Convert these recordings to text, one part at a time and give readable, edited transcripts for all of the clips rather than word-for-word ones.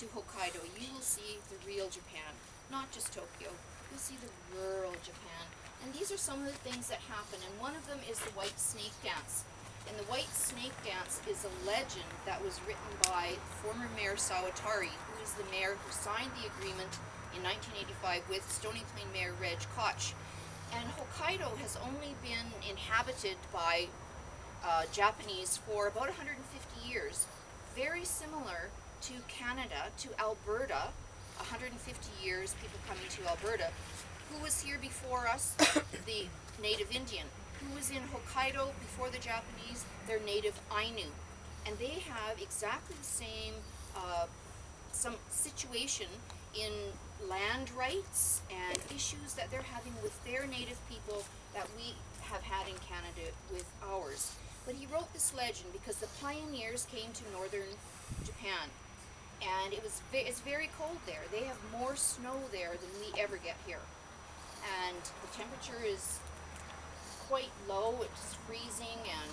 to Hokkaido, you will see the real Japan, not just Tokyo. You'll see the rural Japan. And these are some of the things that happen, and one of them is the White Snake Dance. And the White Snake Dance is a legend that was written by former Mayor Sawatari, who is the mayor who signed the agreement in 1985 with Stony Plain Mayor Reg Koch. And Hokkaido has only been inhabited by Japanese for about 150 years. Very similar to Canada, to Alberta, 150 years, people coming to Alberta. Who was here before us? The native Indian. Who was in Hokkaido before the Japanese? They're native Ainu. And they have exactly the same some situation in land rights and issues that they're having with their native people that we have had in Canada with ours. But he wrote this legend because the pioneers came to northern Japan, and it's very cold there. They have more snow there than we ever get here. And the temperature is quite low, it's freezing, and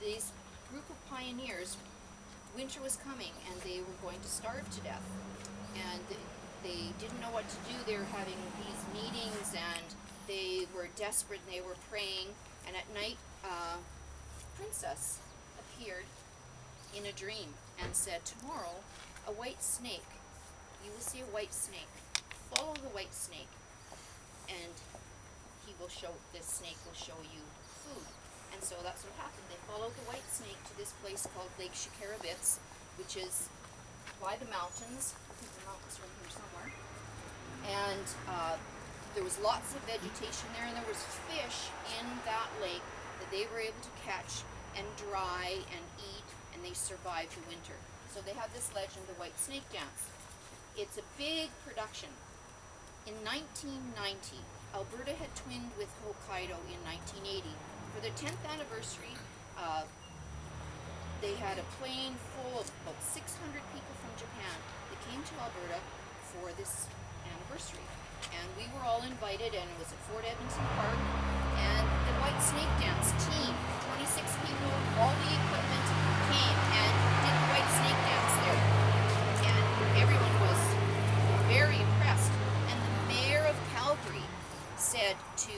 this group of pioneers, winter was coming and they were going to starve to death. And they didn't know what to do. They were having these meetings and they were desperate and they were praying. And at night, a princess appeared in a dream and said, tomorrow, a white snake, you will see a white snake. Follow the white snake, and this snake will show you food. And so that's what happened. They followed the white snake to this place called Lake Shikarabits, which is by the mountains. I think the mountains are in here somewhere. And there was lots of vegetation there, and there was fish in that lake that they were able to catch and dry and eat, and they survived the winter. So they have this legend, the White Snake Dance. It's a big production. In 1990, Alberta had twinned with Hokkaido in 1980. For their 10th anniversary, they had a plane full of about 600 people from Japan that came to Alberta for this anniversary. And we were all invited, and it was at Fort Edmonton Park. And the White Snake Dance team, 26 people, all the equipment came and did the White Snake Dance there. And everyone was very impressed. And the mayor of Calgary said to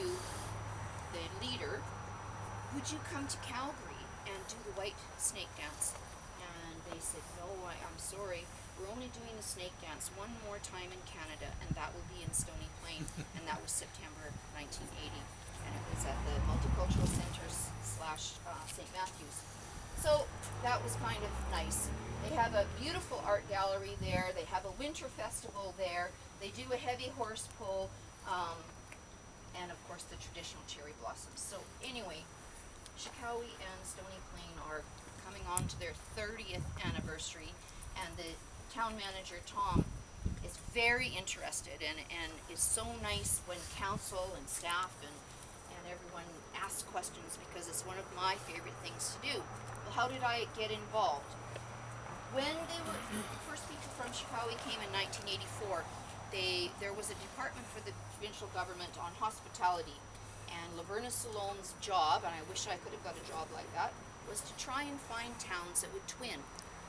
the leader, would you come to Calgary and do the White Snake Dance? And they said, no, I'm sorry. We're only doing the snake dance one more time in Canada, and that will be in Stony Plain. And that was September 1980. And it was at the Multicultural Center / St. Matthews. So that was kind of nice. They have a beautiful art gallery there. They have a winter festival there. They do a heavy horse pull. And of course the traditional cherry blossoms. So anyway, Shikowie and Stony Plain are coming on to their 30th anniversary, and the town manager, Tom, is very interested and is so nice when council and staff and everyone asks questions, because it's one of my favorite things to do. Well, how did I get involved? When the first people from Shikowie came in 1984, there was a department for the provincial government on hospitality, and Laverna Salome's job, and I wish I could have got a job like that, was to try and find towns that would twin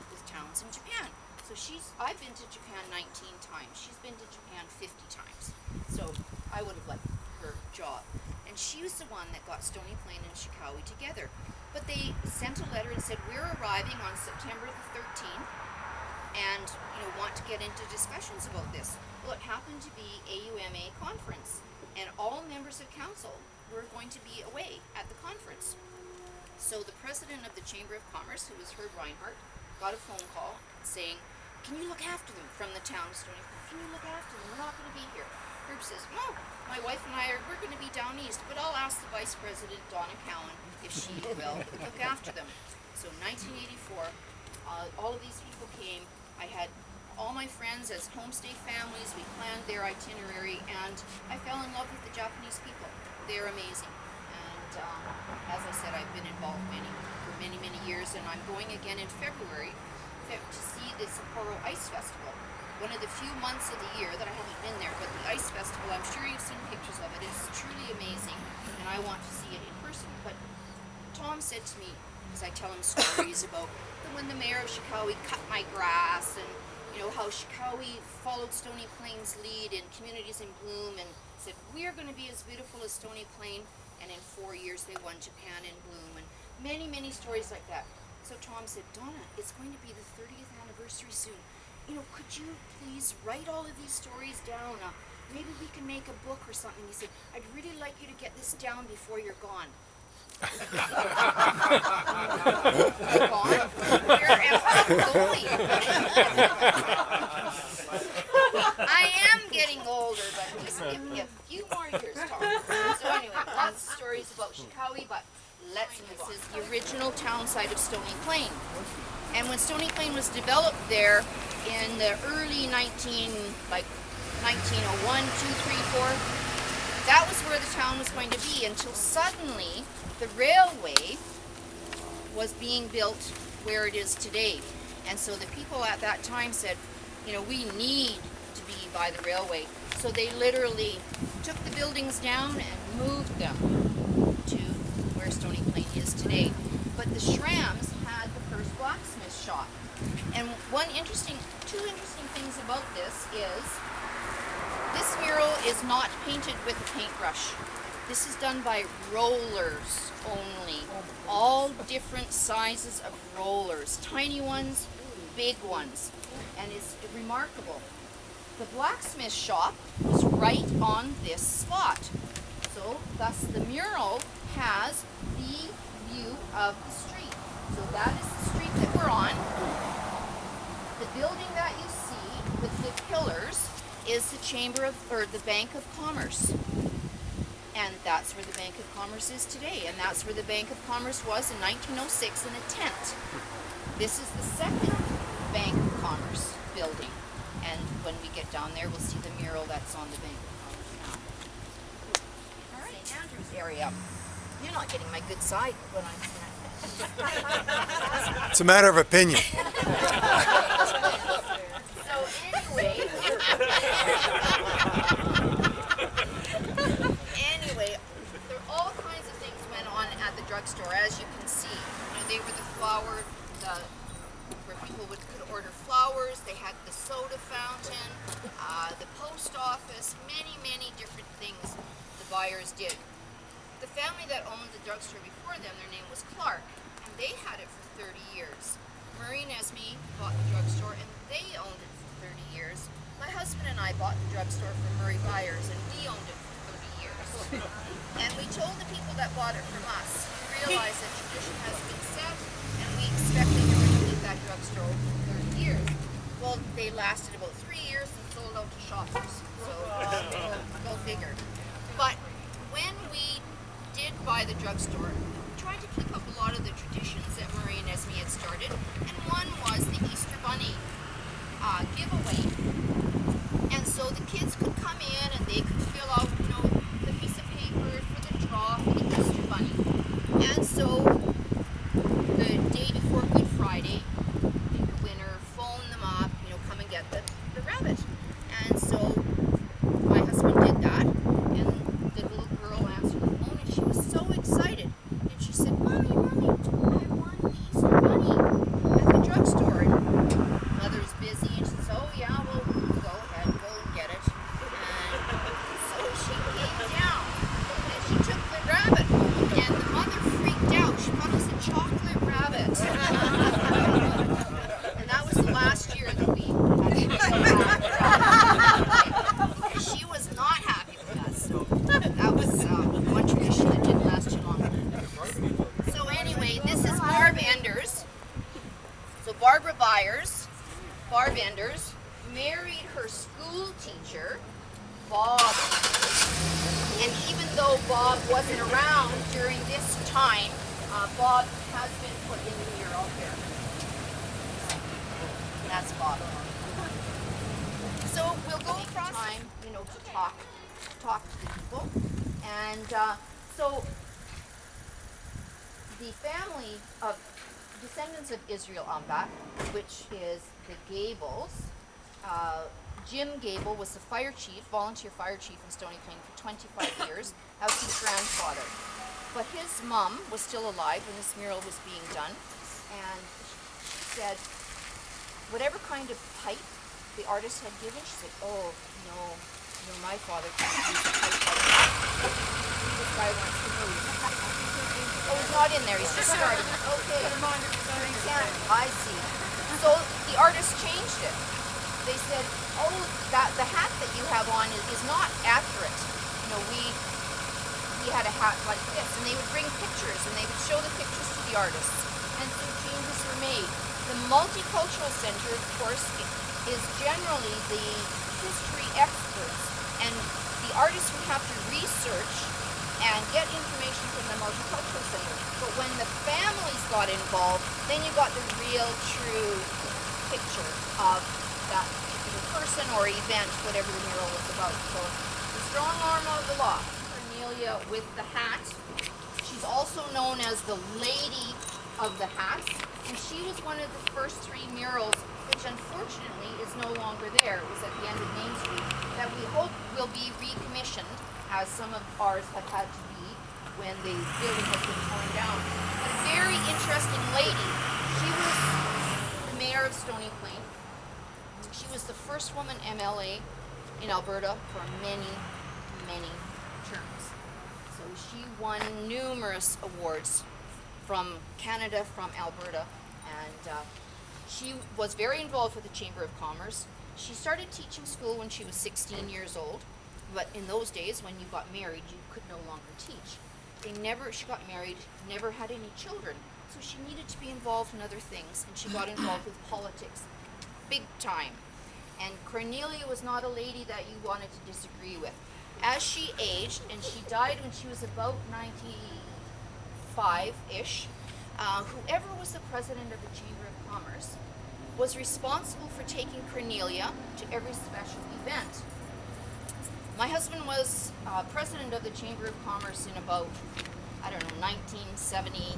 with towns in Japan. So I've been to Japan 19 times. She's been to Japan 50 times. So I would have liked her job. And she was the one that got Stony Plain and Shikowie together. But they sent a letter and said, we're arriving on September the 13th and want to get into discussions about this. Well, it happened to be AUMA conference, and all members of council were going to be away at the conference. So the president of the Chamber of Commerce, who was Herb Reinhardt, got a phone call saying, can you look after them from the town of Stony Plain? Can you look after them? We're not going to be here. Herb says, no, my wife and we're going to be down east, but I'll ask the Vice President, Donna Cowan, if she will look after them. So 1984, all of these people came. I had all my friends as homestay families. We planned their itinerary, and I fell in love with the Japanese people. They're amazing. And as I said, I've been involved for many, many years, and I'm going again in February to see the Sapporo Ice Festival. One of the few months of the year that I haven't been there, but the Ice Festival, I'm sure you've seen pictures of it. It's truly amazing, and I want to see it in person. But Tom said to me, because I tell him stories about when the mayor of Chicago cut my grass, and you know how Chicago followed Stony Plain's lead in Communities in Bloom and said we're going to be as beautiful as Stony Plain, and in 4 years they won Japan in Bloom, and many stories like that. So Tom said, Donna, it's going to be the 30th anniversary soon. You know, could you please write all of these stories down? Maybe we can make a book or something. He said, I'd really like you to get this down before you're gone. Gone? Where am I going? I am getting older, but just give me a few more years, Tom. So anyway, lots of stories about Chicago, but let's move on. This is the original town site of Stony Plain. And when Stony Plain was developed there in the early 1901, 2, 3, 4, that was where the town was going to be, until suddenly the railway was being built where it is today. And so the people at that time said, you know, we need to be by the railway. So they literally took the buildings down and moved them to where Stony Plain is today. But the Shrams had the first blacksmith shop. And two interesting things about this is, this mural is not painted with a paintbrush. This is done by rollers only. All different sizes of rollers. Tiny ones, big ones. And it's remarkable. The blacksmith shop was right on this spot. So, thus the mural has the view of the street. So that is the street that we're on. The building that you see with the pillars is the Bank of Commerce. And that's where the Bank of Commerce is today. And that's where the Bank of Commerce was in 1906 in a tent. This is the second Bank of Commerce building. And when we get down there, we'll see the mural that's on the Bank of Commerce now. All right, St. Andrews area. You're not getting my good side when I'm saying. It's a matter of opinion. So anyway, there are all kinds of things went on at the drugstore, as you can see. You know, they were where people could order flowers. They had the soda fountain, the post office, many different things the buyers did. The family that owned the drugstore before them, their name was Clark, and they had it for 30 years. Murray and Esme bought the drugstore, and they owned it for 30 years. My husband and I bought the drugstore from Murray Byers, and we owned it for 30 years. And we told the people that bought it from us, we realized that tradition has been set, and we expected they were going to keep that drugstore for 30 years. Well, they lasted about 3 years and sold out to shoppers. So, go figure. But when we did buy the drugstore, we tried to keep up a lot of the traditions that Murray and Esme had started, and one was the Easter Bunny giveaway. And so the kids could come in and they could fill out, you know, the piece of paper for the draw for the Easter Bunny. And so the day before Good Friday, pick a winner, phone them up, you know, come and get the rabbit. And so my husband did that, and the little girl answered the phone, and she was so excited. And she said, Mommy, I won the Easter Bunny at the drugstore. And Mother's busy, and she says, oh yeah, well, go ahead, go and get it. And so she came down, and she took the rabbit home, and the mother freaked out. She thought it was a chocolate rabbit. And that was the last year that we had to because she was not happy with us. So that was one tradition that didn't last too long. So anyway, this is Barb Enders. So Barbara Byers, Barb Enders, married her school teacher, Bob. And even though Bob wasn't around during this time, Bob has been put in the mural here. That's Bob. So we'll go across time, you know, to talk to the people. And so the family of descendants of Israel Umbach, which is the Gables, Jim Gable was the volunteer fire chief in Stony Plain for 25 years. That was his grandfather. But his mom was still alive when this mural was being done, and she said, whatever kind of pipe the artist had given, she said, oh, no, my father can't use a pipe like that. This guy wants to move. Oh, he's not in there, he's just starting. Okay, he can't. I see. So the artist changed it. They said, oh, the hat that you have on is not accurate. We had a hat like this, and they would bring pictures, and they would show the pictures to the artists, and so changes were made. The Multicultural Center, of course, is generally the history experts, and the artists would have to research and get information from the Multicultural Center. But when the families got involved, then you got the real, true picture of that particular person or event, whatever the mural was about. So the strong arm of the law. Cornelia with the hat. She's also known as the Lady of the Hat, and she was one of the first 3 murals, which unfortunately is no longer there. It was at the end of Main Street, that we hope will be recommissioned, as some of ours have had to be when the building has been torn down. A very interesting lady. She was the mayor of Stony Plain. She was the first woman MLA in Alberta for many, many terms. So she won numerous awards from Canada, from Alberta, and she was very involved with the Chamber of Commerce. She started teaching school when she was 16 years old, but in those days when you got married, you could no longer teach. She got married, never had any children, so she needed to be involved in other things, and she got involved with politics, big time. And Cornelia was not a lady that you wanted to disagree with. As she aged, and she died when she was about 95-ish, whoever was the president of the Chamber of Commerce was responsible for taking Cornelia to every special event. My husband was president of the Chamber of Commerce in about, 1978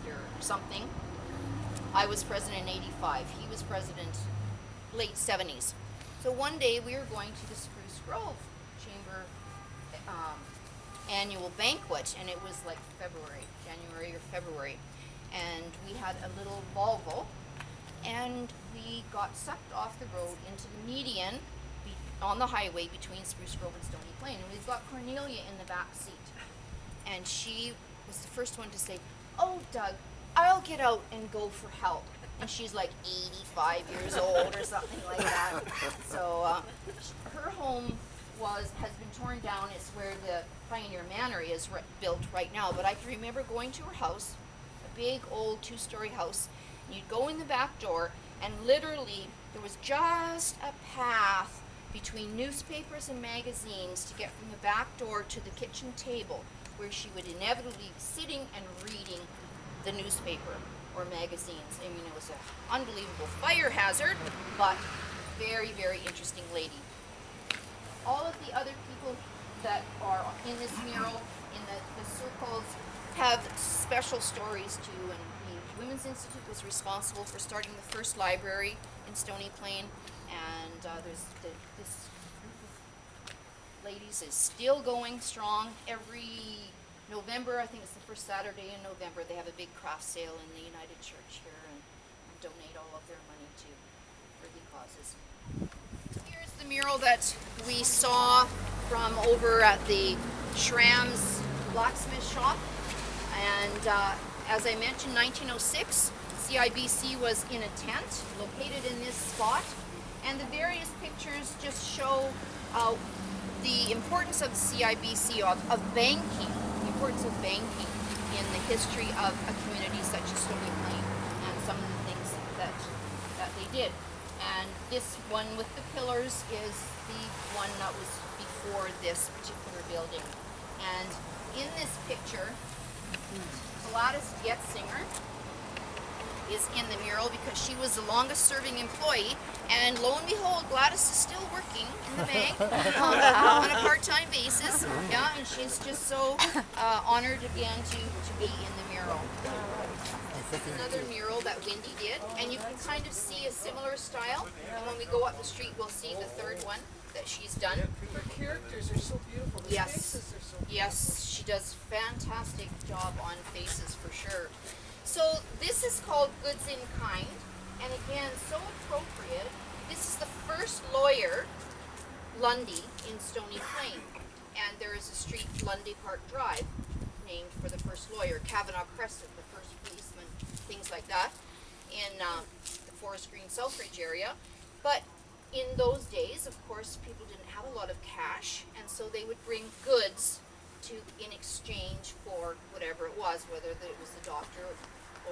or something. I was president in 85. He was president late 70s. So one day we were going to the Spruce Grove Chamber annual banquet, and it was like January or February, and we had a little Volvo, and we got sucked off the road into the median on the highway between Spruce Grove and Stony Plain, and we've got Cornelia in the back seat, and she was the first one to say, "Oh, Doug, I'll get out and go for help." And she's like 85 years old or something like that. So her home has been torn down. It's where the Pioneer Manor is built right now. But I can remember going to her house, a big old 2-story house, and you'd go in the back door, and literally there was just a path between newspapers and magazines to get from the back door to the kitchen table, where she would inevitably be sitting and reading the newspaper or magazines. I mean, it was an unbelievable fire hazard, but very, very interesting lady. All of the other people that are in this mural, in the circles, have special stories too, and the Women's Institute was responsible for starting the first library in Stony Plain, and this group of ladies is still going strong. Every November, I think it's the first Saturday in November, they have a big craft sale in the United Church here and donate all of their money to worthy causes. Here's the mural that we saw from over at the Schramm's blacksmith shop. And as I mentioned, 1906, CIBC was in a tent located in this spot. And the various pictures just show the importance of the CIBC, of banking, the importance of banking in the history of a community such as Stony Plain, and some of the things that they did. And this one with the pillars is the one that was before this particular building. And in this picture, Gladys Getzinger is in the mural because she was the longest serving employee, and lo and behold, Gladys is still working in the bank on a part-time basis. Yeah, and she's just so honored again to be in the mural. Another mural that Wendy did, and you can kind of see a similar style, and when we go up the street we'll see the third one. that she's done. Her characters are so beautiful. The faces are so beautiful. Yes, she does fantastic job on faces for sure. So this is called Goods in Kind, and again, so appropriate. This is the first lawyer, Lundy, in Stony Plain, and there is a street, Lundy Park Drive, named for the first lawyer, Kavanaugh Crescent, the first policeman, things like that, in the Forest Green Southridge area. But in those days, of course, people didn't have a lot of cash, and so they would bring goods in exchange for whatever it was, whether it was the doctor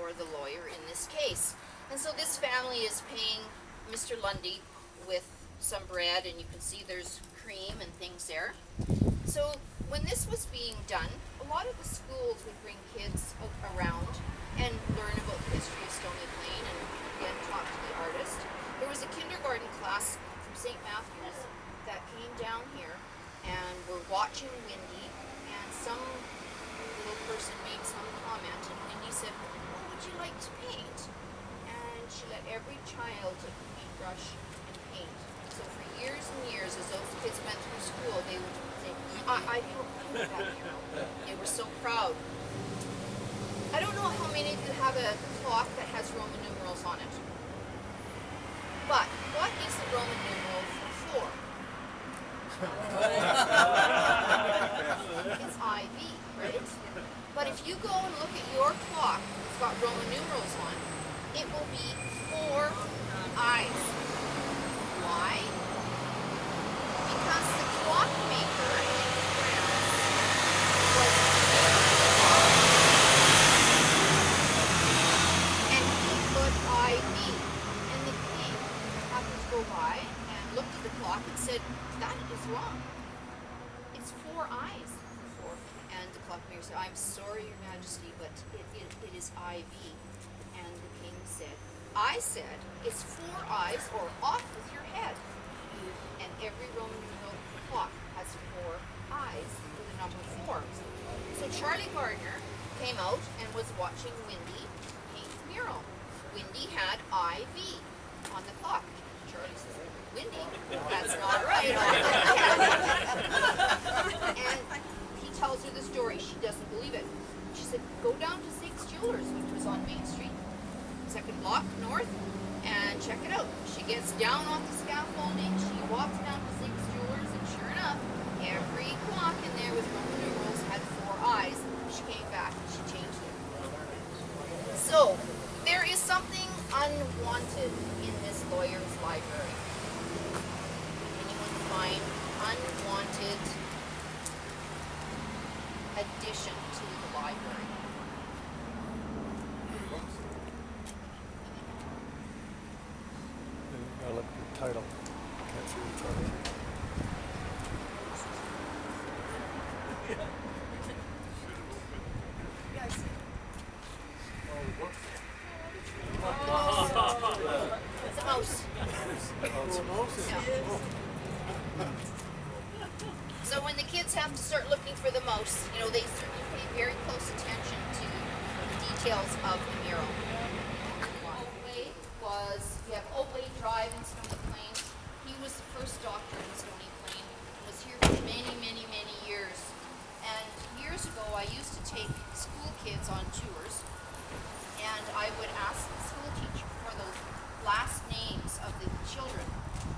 or the lawyer in this case. And so this family is paying Mr. Lundy with some bread, and you can see there's cream and things there. So when this was being done, a lot of the schools would bring kids around and learn about the history of Stony Plain and again talk to the artist. There was a kindergarten class from St. Matthew's that came down here and were watching Wendy, and some little person made some comment, and Wendy said, "What would you like to paint?" And she let every child take a paintbrush and paint. So for years and years, as those kids went through school, they would say, I painted that mural. They were so proud. I don't know how many of you have a clock that has Roman numerals on it. But what is the Roman numeral for 4? It's IV, right? But if you go and look at your clock that's got Roman numerals on, it will be 4 eyes. Why? Because the clockmaker in France was and he put IV. And the king happened to go by and looked at the clock and said, "That is wrong. It's 4 eyes for 4." And the clockmaker said, "I'm sorry, Your Majesty, but it is IV." And the king said, "I said it's 4 eyes or off with your head." And every Roman numeral clock has 4 eyes with the number 4. So Charlie Gardner came out and was watching Wendy paint the mural. Wendy had IV on the clock. Charlie says, "Wendy, that's not right." And he tells her the story. She doesn't believe it. She said, "Go down to Six Jewelers," which was on Main Street, 2nd block north, and check it out. She gets down off the scaffolding, she walks down to Six Jewelers, and sure enough, every clock in there with Roman numerals had 4 eyes. She came back and she changed it. So, there is something unwanted in this lawyer's library. Anyone find unwanted addition to the library? I'll look at the title. Can't see the title. It's a mouse. Yeah. So when the kids have to start looking for the mouse, you know, they certainly pay very close attention to the details of the mural. Otway was, we have Otway Drive in Stony Plain. He was the first doctor in Stony Plain, was here for many, many, many years. And years ago, I used to take school kids on tours, and I would ask the school teacher for the last names of the children,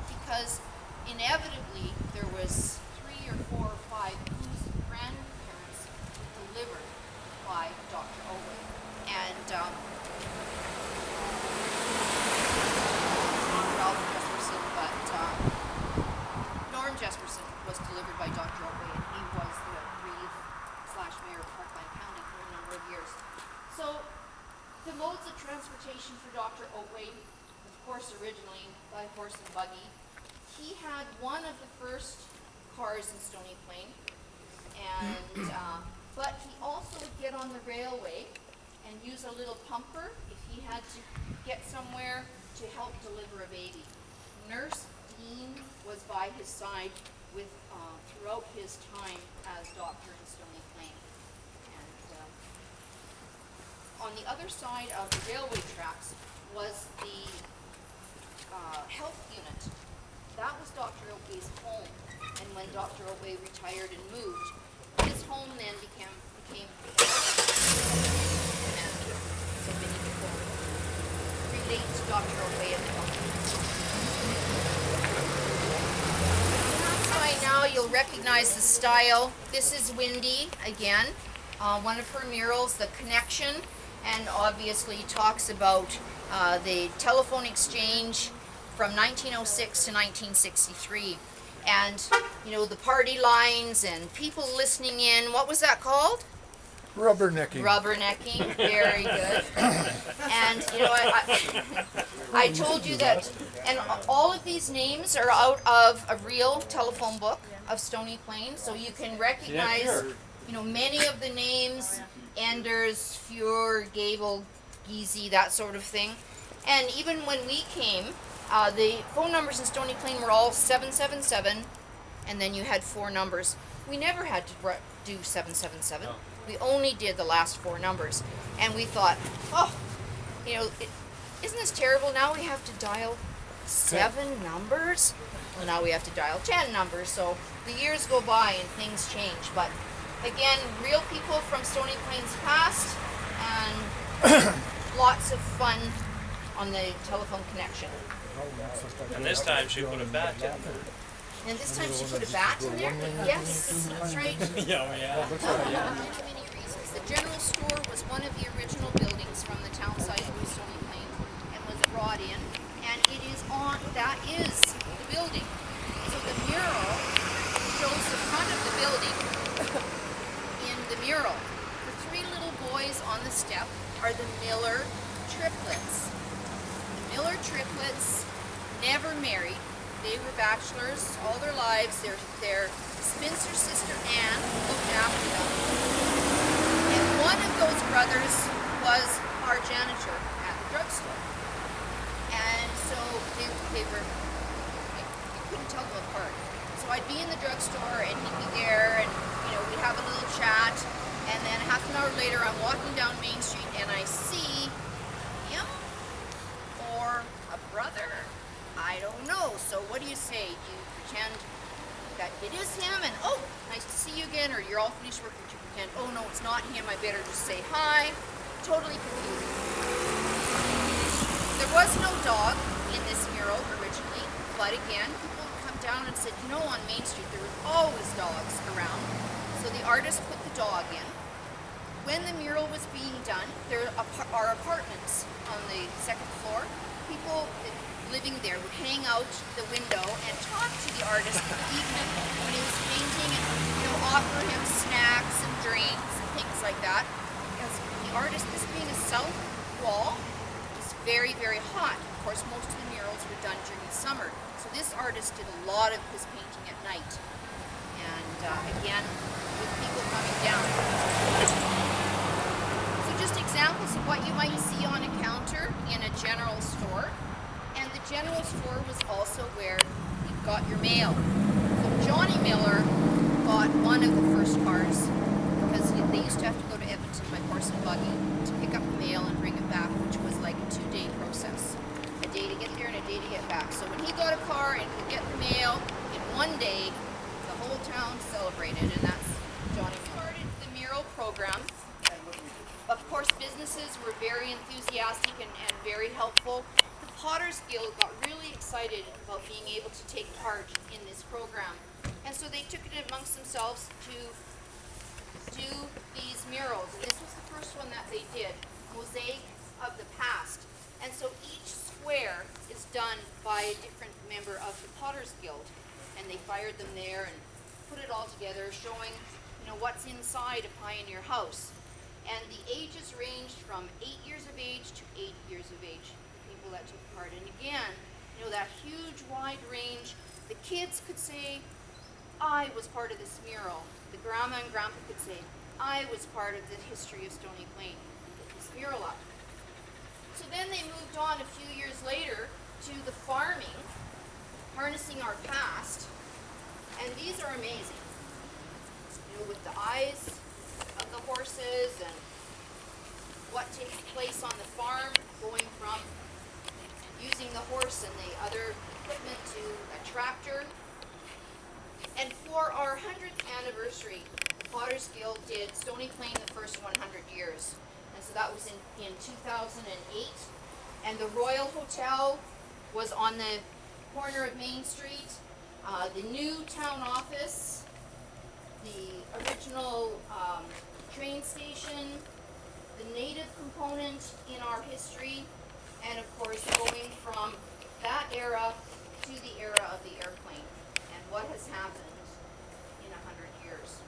because inevitably there was 3 or 4 or 5 whose grandparents were delivered by Dr. Otway. And Ralph Jesperson, but Norm Jesperson was delivered by Dr. Otway, and he was the Reeve/Mayor of Parkland County for a number of years. So the modes of transportation for Dr. Otway, of course, originally by horse and buggy. He had one of the first cars in Stony Plain, and but he also would get on the railway and use a little pumper if he had to get somewhere to help deliver a baby. Nurse Dean was by his side with throughout his time as doctor in Stony Plain. And on the other side of the railway tracks was the health unit that was Dr. O'Way's home. And when Dr. O'Way retired and moved, his home then became manager. So many people relate to Dr. O'Way and the company. By now you'll recognize the style. This is Wendy again, one of her murals, The Connection, and obviously talks about the telephone exchange from 1906 to 1963. And, you know, the party lines and people listening in. What was that called? Rubbernecking. Rubbernecking, very good. And, you know, I told you that, and all of these names are out of a real telephone book of Stony Plain, so you can recognize, you know, many of the names, Enders, Fuhr, Gable, Giese, that sort of thing. And even when we came, the phone numbers in Stony Plain were all 777, and then you had 4 numbers. We never had to do 777. No. We only did the last 4 numbers. And we thought, oh, you know, isn't this terrible? Now we have to dial 7 numbers? Well, now we have to dial 10 numbers. So the years go by and things change. But again, real people from Stony Plain's past, and lots of fun on the telephone connection. And this time she put a bat in there. And this time she put a bat in there? Yes, that's right. Yeah. Many reasons. The general store was one of the original buildings from the town site of Stony Plain and was brought in. And that is the building. So the mural shows the front of the building in the mural. The 3 little boys on the step are the Miller triplets. The Miller triplets never married. They were bachelors all their lives. Their spinster sister Anne looked after them. And one of those brothers was our janitor at the drugstore. And so they were, you couldn't tell them apart. So I'd be in the drugstore and he'd be there and, you know, we'd have a little chat. And then half an hour later I'm walking down Main Street and I see him or a brother. I don't know. So what do you say? Do you pretend that it is him and, oh, nice to see you again, or you're all finished work, and you pretend, oh no, it's not him, I better just say hi? Totally confusing. There was no dog in this mural originally, but again, people come down and said, you know, on Main Street there was always dogs around. So the artist put the dog in. When the mural was being done, there are apartments on the 2nd floor. People living there would hang out the window and talk to the artist in the evening when he was painting and, you know, offer him snacks and drinks and things like that. Because the artist, this being a south wall, was very, very hot. Of course, most of the murals were done during the summer. So this artist did a lot of his painting at night. And again, with people coming down. So just examples of what you might see on a counter in a general store. And the general store was also where you got your mail. So Johnny Miller got one of the first cars because they used to have to go to Edmonton by horse and buggy to pick up the mail and bring it back, which was like a 2-day process. A day to get there and a day to get back. So when he got a car and could get the mail in one day, the whole town celebrated, and that's Johnny Miller. Started the mural program. Of course, businesses were very enthusiastic and very helpful. Potter's Guild got really excited about being able to take part in this program. And so they took it amongst themselves to do these murals. And this was the first one that they did, Mosaic of the Past. And so each square is done by a different member of the Potter's Guild. And they fired them there and put it all together, showing, you know, what's inside a pioneer house. And the ages ranged from 8 years of age to 80 years of age. That took part. And again, you know, that huge wide range. The kids could say, I was part of this mural. The grandma and grandpa could say, I was part of the history of Stony Plain. Put this mural up. So then they moved on a few years later to the farming, harnessing our past. And these are amazing. You know, with the eyes of the horses and what takes place on the farm, going from using the horse and the other equipment to a tractor. And for our 100th anniversary, Potters Guild did Stony claimed the first 100 years. And so that was in 2008. And the Royal Hotel was on the corner of Main Street. The new town office, the original train station, the native component in our history, and of course going from that era to the era of the airplane and what has happened in 100 years.